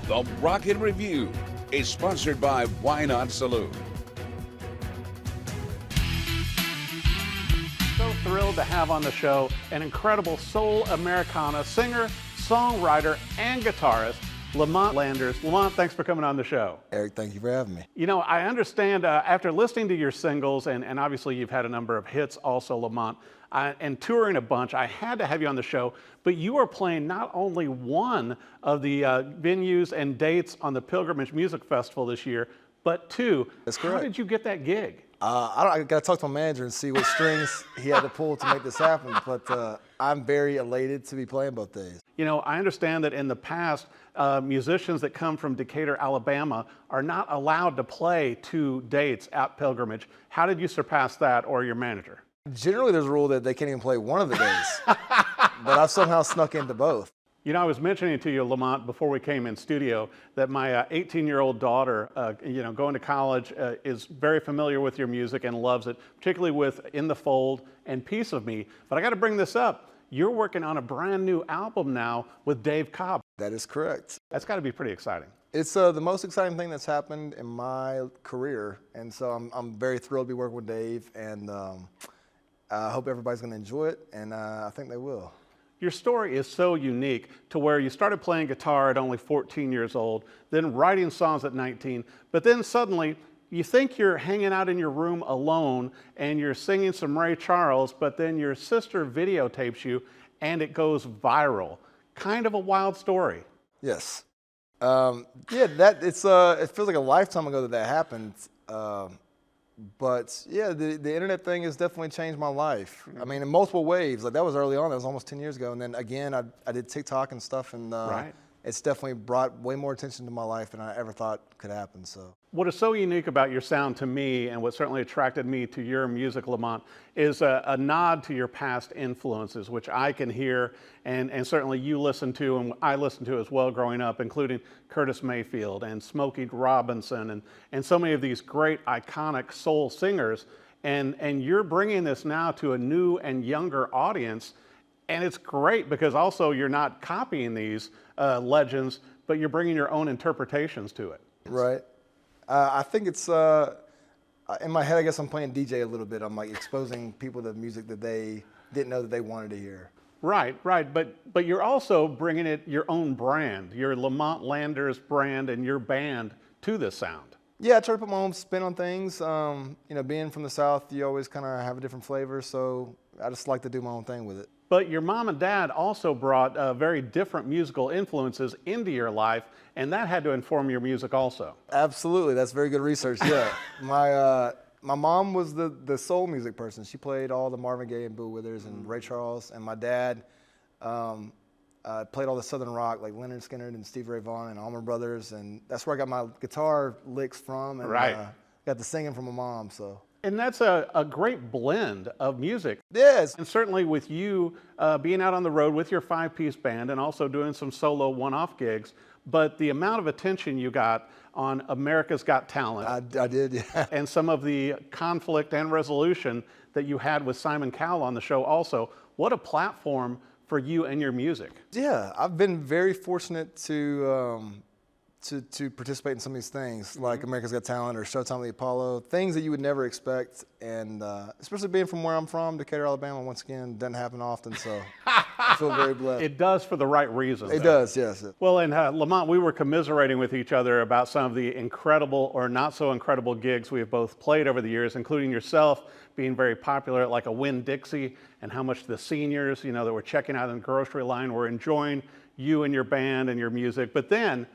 The Rocket Review is sponsored by Why Not Saloon. So thrilled to have on the show an incredible soul Americana singer, songwriter, and guitarist, Lamont Landers. Lamont, thanks for coming on the show. Eric, thank you for having me. You know, I understand after listening to your singles, and obviously you've had a number of hits also, Lamont, and touring a bunch, I had to have you on the show, but you are playing not only one of the venues and dates on the Pilgrimage Music Festival this year, but two. That's correct. How did you get that gig? I got to talk to my manager and see what strings he had to pull to make this happen, but I'm very elated to be playing both days. You know, I understand that in the past, musicians that come from Decatur, Alabama are not allowed to play two dates at Pilgrimage. How did you surpass that, or your manager? Generally, there's a rule that they can't even play one of the days, but I've somehow snuck into both. You know, I was mentioning to you, Lamont, before we came in studio, that my 18-year-old daughter, going to college, is very familiar with your music and loves it, particularly with In the Fold and Piece of Me. But I got to bring this up. You're working on a brand new album now with Dave Cobb. That is correct. That's got to be pretty exciting. It's the most exciting thing that's happened in my career, and so I'm very thrilled to be working with Dave, and I hope everybody's going to enjoy it, and I think they will. Your story is so unique to where you started playing guitar at only 14 years old, then writing songs at 19, but then suddenly you think you're hanging out in your room alone and you're singing some Ray Charles, but then your sister videotapes you and it goes viral. Kind of a wild story. Yes. Yeah, it feels like a lifetime ago that happened. But yeah, the internet thing has definitely changed my life. I mean, in multiple ways. Like that was early on. That was almost 10 years ago. And then again, I did TikTok and stuff, and right. It's definitely brought way more attention to my life than I ever thought could happen. So what is so unique about your sound to me, and what certainly attracted me to your music, Lamont, is a nod to your past influences, which I can hear, and certainly you listen to, and I listened to as well growing up, including Curtis Mayfield and Smokey Robinson, and so many of these great iconic soul singers. And you're bringing this now to a new and younger audience. And it's great because also you're not copying these legends, but you're bringing your own interpretations to it. Right. I think it's, in my head, I guess I'm playing DJ a little bit. I'm like exposing people to music that they didn't know that they wanted to hear. Right. But you're also bringing it your own brand, your Lamont Landers brand and your band to this sound. Yeah, I try to put my own spin on things. Being from the South, you always kind of have a different flavor, so I just like to do my own thing with it. But your mom and dad also brought very different musical influences into your life, and that had to inform your music also. Absolutely, that's very good research, yeah. My mom was the soul music person. She played all the Marvin Gaye and Bill Withers and Ray Charles, and my dad played all the Southern rock, like Leonard Skinner and Stevie Ray Vaughan and Allman Brothers, and that's where I got my guitar licks from, and got the singing from my mom, so. And that's a great blend of music. Yes. And certainly with you being out on the road with your 5-piece band and also doing some solo one-off gigs, but the amount of attention you got on America's Got Talent. I did, yeah. And some of the conflict and resolution that you had with Simon Cowell on the show also. What a platform for you and your music. Yeah, I've been very fortunate to participate in some of these things, like America's Got Talent or Showtime at the Apollo, things that you would never expect, and especially being from where I'm from, Decatur, Alabama, once again, doesn't happen often, so I feel very blessed. It does for the right reasons. It does, yes. Well, and Lamont, we were commiserating with each other about some of the incredible or not so incredible gigs we have both played over the years, including yourself being very popular at like a Winn-Dixie, and how much the seniors, that were checking out in the grocery line were enjoying you and your band and your music. But then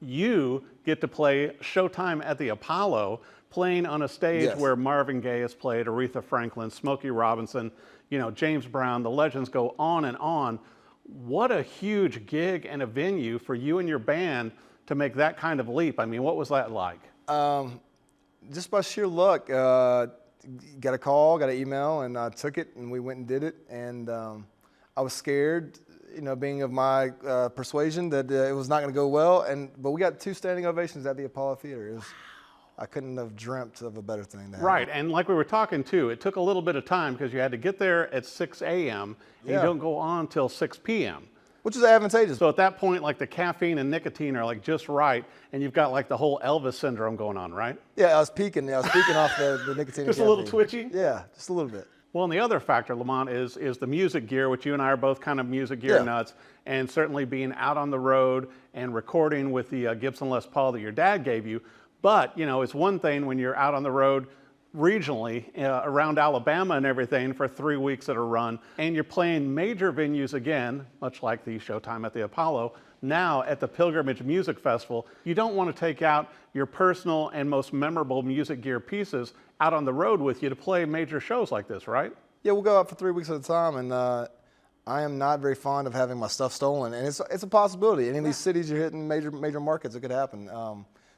you get to play Showtime at the Apollo, playing on a stage where Marvin Gaye has played, Aretha Franklin, Smokey Robinson, James Brown, the legends go on and on. What a huge gig and a venue for you and your band to make that kind of leap. I mean, what was that like? Just by sheer luck. Got a call, got an email, and I took it, and we went and did it. And I was scared, being of my persuasion that it was not going to go well. But we got 2 standing ovations at the Apollo Theater. I couldn't have dreamt of a better thing to happen. Right, and like we were talking too, it took a little bit of time because you had to get there at 6 a.m. and you don't go on till 6 p.m. which is advantageous. So at that point, like the caffeine and nicotine are like just right, and you've got like the whole Elvis syndrome going on, right? Yeah, I was peaking off the nicotine. Just a and little caffeine. twitchy? Yeah, just a little bit. Well, and the other factor, Lamont, is the music gear, which you and I are both kind of music gear Yeah. nuts, and certainly being out on the road and recording with the Gibson Les Paul that your dad gave you. But, you know, it's one thing when you're out on the road regionally around Alabama and everything for 3 weeks at a run, and you're playing major venues again, much like the Showtime at the Apollo, now at the Pilgrimage Music Festival. You don't want to take out your personal and most memorable music gear pieces out on the road with you to play major shows like this, right? Yeah, we'll go out for 3 weeks at a time, and I am not very fond of having my stuff stolen, and it's a possibility. Any of these cities you're hitting major markets, it could happen.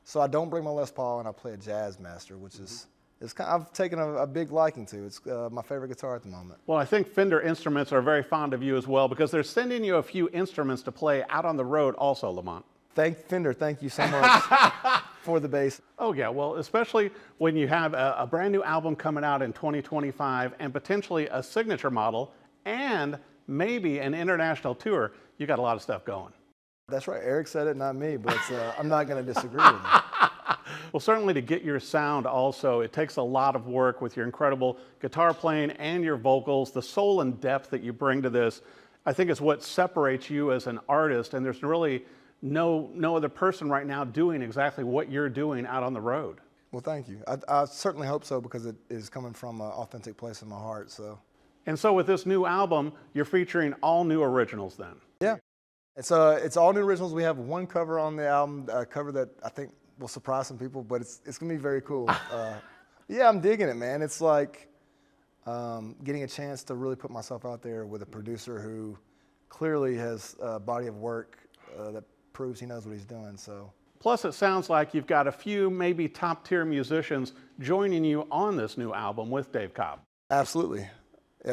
So I don't bring my Les Paul, and I play a Jazz Master, which is I've taken a big liking to. It's my favorite guitar at the moment. Well, I think Fender Instruments are very fond of you as well because they're sending you a few instruments to play out on the road also, Lamont. Fender, thank you so much for the bass. Oh yeah, well, especially when you have a brand new album coming out in 2025 and potentially a signature model and maybe an international tour, you got a lot of stuff going. That's right, Eric said it, not me, but I'm not going to disagree with him. Well, certainly to get your sound also, it takes a lot of work with your incredible guitar playing and your vocals, the soul and depth that you bring to this, I think is what separates you as an artist, and there's really no other person right now doing exactly what you're doing out on the road. Well, thank you. I certainly hope so because it is coming from an authentic place in my heart. And so with this new album, you're featuring all new originals then? Yeah. It's all new originals. We have one cover on the album, a cover that I think will surprise some people, but it's going to be very cool. Yeah, I'm digging it, man. It's like getting a chance to really put myself out there with a producer who clearly has a body of work that proves he knows what he's doing. So. Plus, it sounds like you've got a few maybe top-tier musicians joining you on this new album with Dave Cobb. Absolutely.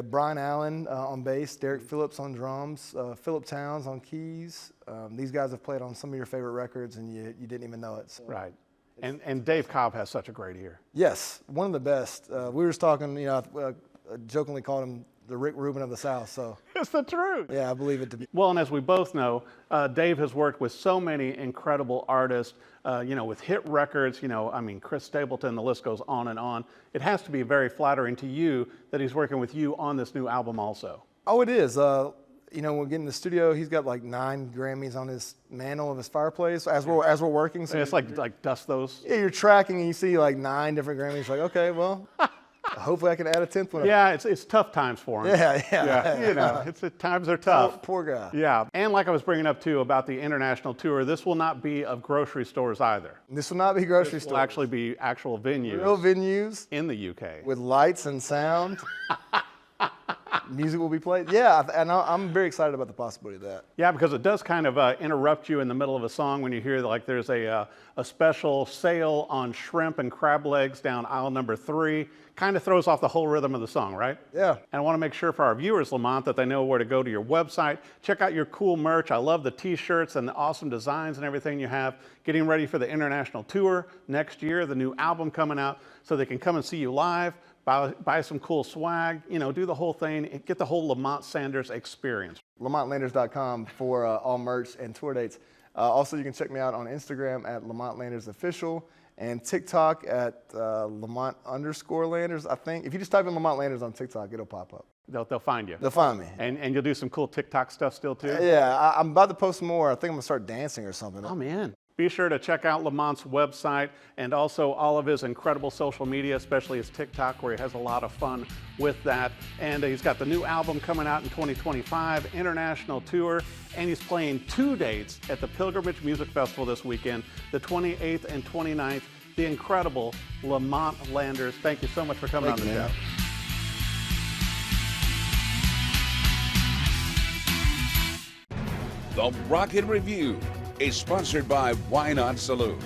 Brian Allen on bass, Derek Phillips on drums, Philip Towns on keys. These guys have played on some of your favorite records and you didn't even know it. So. Right. And Dave Cobb has such a great ear. Yes, one of the best. We were just talking, you know, I jokingly called him the Rick Rubin of the South. So It's the truth. yeah, I believe it to be. Well, and as we both know, Dave has worked with so many incredible artists, you know, with hit records, you know, I mean, Chris Stapleton, the list goes on and on. It has to be very flattering to you that he's working with you on this new album also. Oh, it is. You know, when we get in the studio, he's got like 9 Grammys on his mantle of his fireplace as we're working. So And it's like dust those. yeah, you're tracking and you see like 9 different Grammys. You're like, okay, well, hopefully I can add a 10th one. Yeah, it's tough times for him. Yeah. You know, times are tough. Poor guy. Yeah, and like I was bringing up too about the international tour, this will not be of grocery stores either. This will not be grocery This will stores. actually be actual venues Real venues in the UK. with lights and sound. Music will be played. Yeah, and I'm very excited about the possibility of that. Yeah, because it does kind of interrupt you in the middle of a song when you hear like there's a special sale on shrimp and crab legs down aisle number 3. Kind of throws off the whole rhythm of the song, right? Yeah. And I want to make sure for our viewers, Lamont, that they know where to go to your website. Check out your cool merch. I love the t-shirts and the awesome designs and everything you have. Getting ready for the international tour next year, the new album coming out, so they can come and see you live. Buy some cool swag, you know, do the whole thing, get the whole Lamont Sanders experience. LamontLanders.com for all merch and tour dates. Also, you can check me out on Instagram at Lamont Landers Official and TikTok at Lamont_Landers, I think. If you just type in Lamont Landers on TikTok, it'll pop up. They'll find you. They'll find me. And you'll do some cool TikTok stuff still too? Yeah, I'm about to post more. I think I'm going to start dancing or something. Oh man. Be sure to check out Lamont's website and also all of his incredible social media, especially his TikTok, where he has a lot of fun with that. And he's got the new album coming out in 2025, international tour, and he's playing 2 dates at the Pilgrimage Music Festival this weekend, the 28th and 29th. The incredible Lamont Landers. Thank you so much for coming on the show. The Rocket Review is sponsored by Why Not Saloon.